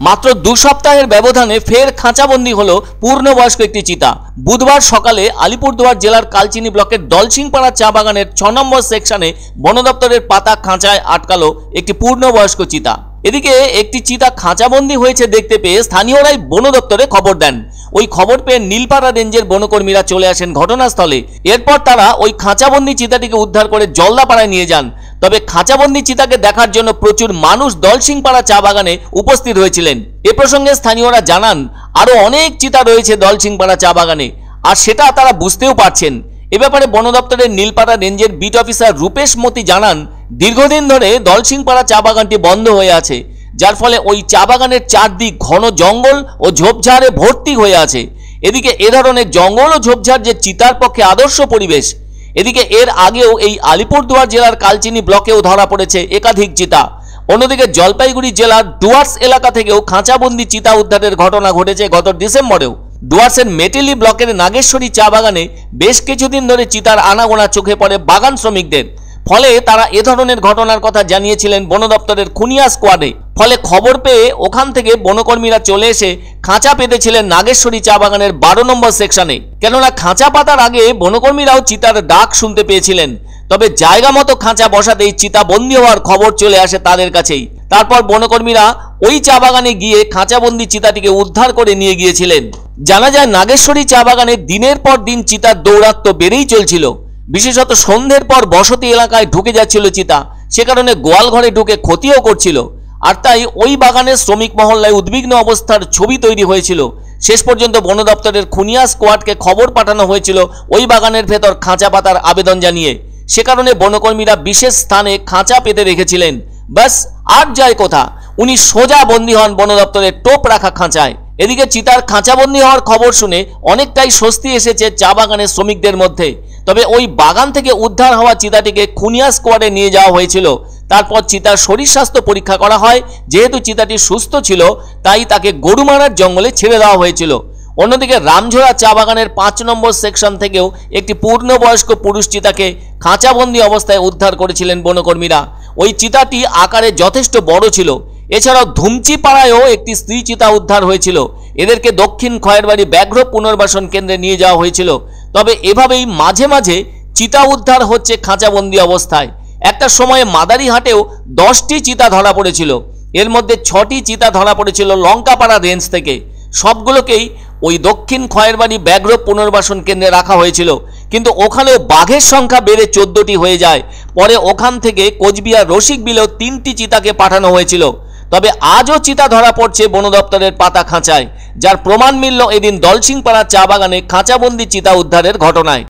মাত্র 2 সপ্তাহের ব্যবধানে ফের খাঁচাবন্দি হলো পূর্ণবয়স্ক একটি চিতা। বুধবার সকালে আলিপুরদুয়ার জেলার কালচিনি ব্লকের দলসিংপাড়া চা বাগানের 6 নম্বর সেকশনে বন দপ্তরের পাতা খাঁচায় আটকালো একটি পূর্ণবয়স্ক চিতা। এদিকে একটি চিতা খাঁচাবন্দি হয়েছে দেখতে পেয়ে স্থানীয়রাই বন দপ্তরে খবর দেন। ওই খবর পেয়ে নীলপাড়া রেঞ্জের বনকর্মীরা চলে আসেন ঘটনাস্থলে। এরপর তারা ওই খাঁচাবন্দি চিতাটিকে উদ্ধার করে জলদাপাড়ায় নিয়ে যান। তবে খাঁচাবন্দি চিতাকে দেখার জন্য প্রচুর মানুষ দলসিংপাড়া চা বাগানে উপস্থিত হয়েছিলেন। এ প্রসঙ্গে স্থানীয়রা জানান, আরো অনেক চিতা রয়েছে দলসিংপাড়া চা বাগানে, আর সেটা তারা বুঝতেও পারছেন। এ ব্যাপারে বন দপ্তরের নীলপাড়া রেঞ্জের বিট অফিসার রূপেশ মতি জানান, দীর্ঘদিন ধরে দলসিংপাড়া চা বাগানটি বন্ধ হয়ে আছে, যার ফলে ওই চা বাগানের চারদিক ঘন জঙ্গল ও ঝোপঝাড়ে ভর্তি হয়ে আছে। এদিকে এ ধরনের জঙ্গল ও ঝোপঝাড় যে চিতার পক্ষে আদর্শ পরিবেশ। এদিকে এর আগেও এই আলিপুরদুয়ার জেলার কালচিনি ব্লকেও ধরা পড়েছে একাধিক চিতা। অন্যদিকে জলপাইগুড়ি জেলার ডুয়ার্স এলাকা থেকেও খাঁচাবন্দি চিতা উদ্ধারের ঘটনা ঘটেছে গত ডিসেম্বরেও। ডুয়ার্সের মেটেলি ব্লকের নাগেশ্বরী চা বাগানে বেশ কিছুদিন ধরে চিতার আনাগোনা চোখে পড়ে বাগান শ্রমিকদের। ফলে তারা এ ধরনের ঘটনার কথা জানিয়েছিলেন বন দপ্তরের খুনিয়া স্কোয়াডে। ফলে খবর পেয়ে ওখান থেকে বনকর্মীরা চলে এসে খাঁচা পেতেছিলেন নাগেশ্বরী চা বাগানের 12 নম্বর সেকশনে। কেননা খাঁচা পাতার আগে বনকর্মীরাও চিতার ডাক শুনতে পেয়েছিলেন। তবে জায়গা মতো খাঁচা বসাতেই চিতা বন্দী হওয়ার খবর চলে আসে তাদের কাছেই। তারপর বনকর্মীরা ওই চা বাগানে গিয়ে খাঁচাবন্দি চিতাটিকে উদ্ধার করে নিয়ে গিয়েছিলেন। জানা যায়, নাগেশ্বরী চা বাগানে দিনের পর দিন চিতার দৌরাত্ম্য বেড়েই চলছিল। বিশেষত সন্ধ্যের পর বসতি এলাকায় ঢুকে যাচ্ছিল চিতা, সে কারণে গোয়াল ঘরে ঢুকে ক্ষতিও করছিল। আর তাই ওই বাগানের শ্রমিক মহল্লায় উদ্বিগ্ন অবস্থার ছবি তৈরি হয়েছিল। শেষ পর্যন্ত বন দপ্তরের খুনিয়া স্কোয়াডকে খবর পাঠানো হয়েছিল ওই বাগানের ভেতর খাঁচা পাতার আবেদন জানিয়ে। সে কারণে বনকর্মীরা বিশেষ স্থানে খাঁচা পেতে রেখেছিলেন। ব্যাস, আর যায় কথা, উনি সোজা বন্দী হন বন দপ্তরের টোপ রাখা খাঁচায়। এদিকে চিতার খাঁচাবন্দি হওয়ার খবর শুনে অনেকটাই স্বস্তি এসেছে চা বাগানের শ্রমিকদের মধ্যে। তবে ওই বাগান থেকে উদ্ধার হওয়া চিতাটিকে খুনিয়া স্কোয়াডে নিয়ে যাওয়া হয়েছিল। তারপর চিতার শরীর স্বাস্থ্য পরীক্ষা করা হয়। যেহেতু চিতাটি সুস্থ ছিল, তাই তাকে গরুমারার জঙ্গলে ছেড়ে দেওয়া হয়েছিল। অন্যদিকে রামঝোড়া চা বাগানের 5 নম্বর সেকশন থেকেও একটি পূর্ণবয়স্ক পুরুষ চিতাকে খাঁচাবন্দি অবস্থায় উদ্ধার করেছিলেন বনকর্মীরা। ওই চিতাটি আকারে যথেষ্ট বড় ছিল। এছাড়াও ধুমচিপাড়ায়ও একটি স্ত্রী চিতা উদ্ধার হয়েছিল। এদেরকে দক্ষিণ খয়েরবাড়ি ব্যাঘ্র পুনর্বাসন কেন্দ্রে নিয়ে যাওয়া হয়েছিল। তবে এভাবেই মাঝে মাঝে চিতা উদ্ধার হচ্ছে খাঁচাবন্দি অবস্থায়। একটা সময়ে মাদারিহাটেও 10টি চিতা ধরা পড়েছিল। এর মধ্যে 6টি চিতা ধরা পড়েছিল লঙ্কাপাড়া রেঞ্জ থেকে। সবগুলোকেই ওই দক্ষিণ খয়েরবাড়ি ব্যাঘ্র পুনর্বাসন কেন্দ্রে রাখা হয়েছিল, কিন্তু ওখানেও বাঘের সংখ্যা বেড়ে 14টি হয়ে যায়। পরে ওখান থেকে কোচবিহার রসিক বিলেও 3টি চিতাকে পাঠানো হয়েছিল। তবে আজও চিতা ধরা পড়ছে বন দপ্তরের পাতা খাঁচায়, যার প্রমাণ মিলল এদিন দলসিংপাড়া চা বাগানে খাঁচাবন্দি চিতা উদ্ধারের ঘটনায়।